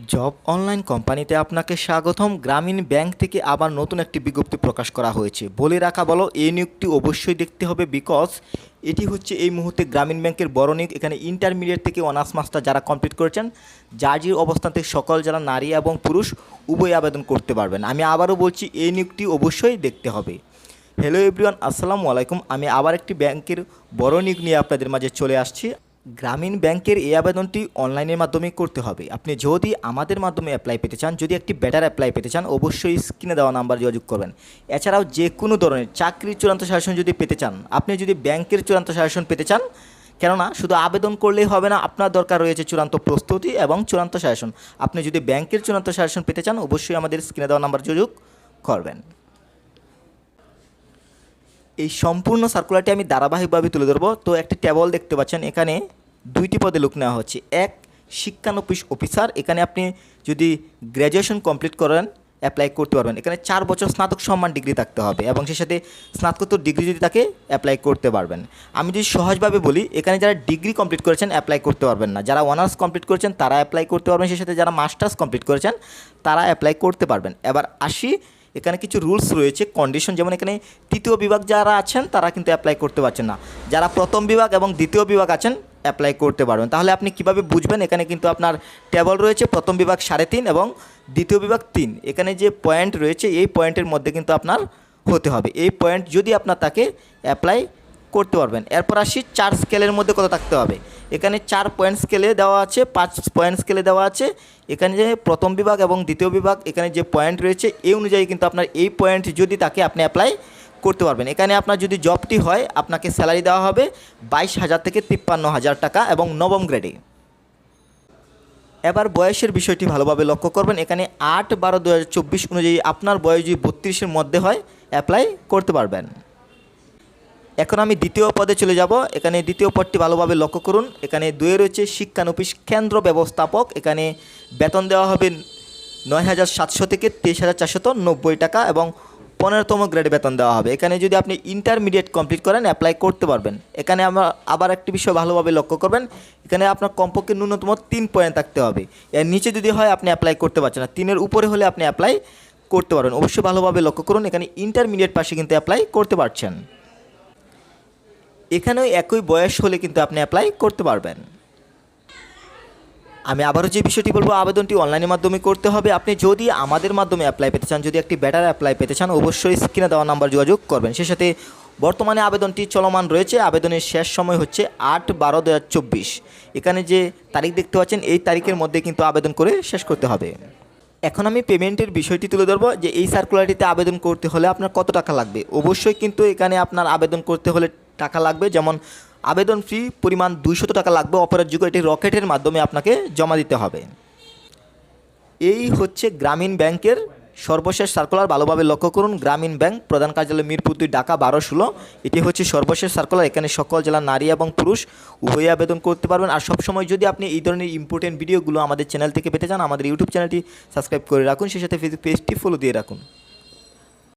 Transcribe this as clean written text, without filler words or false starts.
Job online কোম্পানিতে আপনাকে স্বাগতম। গ্রামীণ ব্যাংক থেকে আবার নতুন একটি বিজ্ঞপ্তি প্রকাশ করা হয়েছে। বলে রাখা ভালো, এই নিয়োগটি অবশ্যই দেখতে হবে, বিকজ এটি হচ্ছে এই মুহূর্তে গ্রামীণ ব্যাংকের বড় নিয়োগ। এখানে ইন্টারমিডিয়েট থেকে অনার্স মাস্টার যারা কমপ্লিট করেছেন, জার্জির অবস্থান থেকে সকল যারা নারী এবং পুরুষ উভয় আবেদন করতে পারবেন। আমি আবারও বলছি, এই নিয়োগটি অবশ্যই দেখতে হবে। হ্যালো এভরিওয়ান, আসসালামু আলাইকুম। আমি আবার একটি ব্যাংকের বড় নিয়োগ নিয়ে আপনাদের মাঝে চলে আসছি। গ্রামীণ ব্যাংকের এই আবেদনটি অনলাইনের মাধ্যমে করতে হবে। আপনি যদি আমাদের মাধ্যমে অ্যাপ্লাই পেতে চান, যদি একটি বেটার অ্যাপ্লাই পেতে চান, অবশ্যই স্ক্রিনে দেওয়া নাম্বার যোগাযোগ করবেন। এছাড়াও যে কোনো ধরনের চাকরির চূড়ান্ত সাজেশন যদি পেতে চান, আপনি যদি ব্যাংকের চূড়ান্ত সাজেশন পেতে চান, কেননা শুধু আবেদন করলেই হবে না, আপনার দরকার রয়েছে চূড়ান্ত প্রস্তুতি এবং চূড়ান্ত সাজেশন। আপনি যদি ব্যাংকের চূড়ান্ত সাজেশন পেতে চান, অবশ্যই আমাদের স্ক্রিনে দেওয়া নাম্বার যোগাযোগ করবেন। এই সম্পূর্ণ সার্কুলারটি আমি ধারাবাহিকভাবে তুলে ধরবো। তো একটি টেবল দেখতে পাচ্ছেন, এখানে দুইটি পদে লোক নেওয়া হচ্ছে। এক, শিক্ষানবিশ অফিসার। এখানে আপনি যদি গ্র্যাজুয়েশন কমপ্লিট করেন, অ্যাপ্লাই করতে পারবেন। এখানে 4 বছর স্নাতক সম্মান ডিগ্রি থাকতে হবে এবং সেই সাথে স্নাতকোত্তর ডিগ্রি যদি থাকে অ্যাপ্লাই করতে পারবেন। আমি যদি সহজভাবে বলি, এখানে যারা ডিগ্রি কমপ্লিট করেছেন অ্যাপ্লাই করতে পারবেন না, যারা অনার্স কমপ্লিট করেছেন তারা অ্যাপ্লাই করতে পারবেন, সেই সাথে যারা মাস্টার্স কমপ্লিট করেছেন তারা অ্যাপ্লাই করতে পারবেন। এবার আসি, এখানে কিছু রুলস রয়েছে, কন্ডিশন। যেমন এখানে তৃতীয় বিভাগ যারা আছেন তারা কিন্তু অ্যাপ্লাই করতে পারছেন না, যারা প্রথম বিভাগ এবং দ্বিতীয় বিভাগ আছেন অ্যাপ্লাই করতে পারবেন। তাহলে আপনি কিভাবে বুঝবেন? এখানে কিন্তু আপনার টেবল রয়েছে, প্রথম বিভাগ 3.5 এবং দ্বিতীয় বিভাগ 3। এখানে যে পয়েন্ট রয়েছে এই পয়েন্টের মধ্যে কিন্তু আপনার হতে হবে। এই পয়েন্ট যদি আপনার থাকে, অ্যাপ্লাই করতে পারবেন। এরপর আসি 4 স্কেলের মধ্যে কত থাকতে হবে। এখানে 4 পয়েন্ট স্কেলে দেওয়া আছে, 5 পয়েন্ট স্কেলে দেওয়া আছে। এখানে যে প্রথম বিভাগ এবং দ্বিতীয় বিভাগ, এখানে যে পয়েন্ট রয়েছে এই অনুযায়ী কিন্তু আপনার এই পয়েন্ট যদি থাকে আপনি অ্যাপ্লাই করতে পারবেন। এখানে আপনার যদি জবটি হয়, আপনাকে স্যালারি দেওয়া হবে 22,000 থেকে 53,000 টাকা এবং নবম গ্রেডে। এবার বয়সের বিষয়টি ভালোভাবে লক্ষ্য করবেন। এখানে 8/12/2024 অনুযায়ী আপনার বয়স যদি 32-এর মধ্যে হয় অ্যাপ্লাই করতে পারবেন। এখন আমি দ্বিতীয় পদে চলে যাব। এখানে দ্বিতীয় পদটি ভালোভাবে লক্ষ্য করুন। এখানে 2 রয়েছে শিক্ষানবিশ কেন্দ্র ব্যবস্থাপক। এখানে বেতন দেওয়া হবে 9,700 থেকে 23,490 টাকা এবং 15তম গ্রেডে বেতন দেওয়া হবে। এখানে যদি আপনি ইন্টারমিডিয়েট কমপ্লিট করেন অ্যাপ্লাই করতে পারবেন। এখানে আমরা আবার একটি বিষয় ভালোভাবে লক্ষ্য করবেন, এখানে আপনার কমপক্ষে ন্যূনতম 3 পয়েন্ট থাকতে হবে। এর নিচে যদি হয় আপনি অ্যাপ্লাই করতে পারছেন না, 3-এর উপরে হলে আপনি অ্যাপ্লাই করতে পারবেন। অবশ্যই ভালোভাবে লক্ষ্য করুন, এখানে ইন্টারমিডিয়েট পাশে কিন্তু অ্যাপ্লাই করতে পারছেন। এখানেও একই বয়স হলে কিন্তু আপনি অ্যাপ্লাই করতে পারবেন। আমি আবারও যে বিষয়টি বলবো, আবেদনটি অনলাইনের মাধ্যমে করতে হবে। আপনি যদি আমাদের মাধ্যমে অ্যাপ্লাই পেতে চান, যদি একটি বেটার অ্যাপ্লাই পেতে চান, অবশ্যই স্ক্রিনে দেওয়া নাম্বার যোগাযোগ করবেন। সেই সাথে বর্তমানে আবেদনটি চলমান রয়েছে। আবেদনের শেষ সময় হচ্ছে 8/12/2024। এখানে যে তারিখ দেখতে পাচ্ছেন এই তারিখের মধ্যে কিন্তু আবেদন করে শেষ করতে হবে। এখন আমি পেমেন্টের বিষয়টি তুলে ধরবো, যে এই সার্কুলারটিতে আবেদন করতে হলে আপনার কত টাকা লাগবে। অবশ্যই কিন্তু এখানে আপনার আবেদন করতে হলে টাকা লাগবে। যেমন আবেদন ফি পরিমাণ 200 টাকা লাগবে, অপরাধযোগ্য এটি রকেটের মাধ্যমে আপনাকে জমা দিতে হবে। এই হচ্ছে গ্রামীণ ব্যাংকের সর্বশেষ সার্কুলার। ভালোভাবে লক্ষ্য করুন, গ্রামীণ ব্যাংক, প্রধান কার্যালয় মিরপুর 2, ঢাকা 1216। এটি হচ্ছে সর্বশেষ সার্কুলার। এখানে সকল জেলার নারী এবং পুরুষ উভয়ই আবেদন করতে পারবেন। আর সবসময় যদি আপনি এই ধরনের ইম্পর্টেন্ট ভিডিওগুলো আমাদের চ্যানেল থেকে পেতে চান, আমাদের ইউটিউব চ্যানেলটি সাবস্ক্রাইব করে রাখুন, সেই সাথে ফেসবুক পেজটি ফলো দিয়ে রাখুন।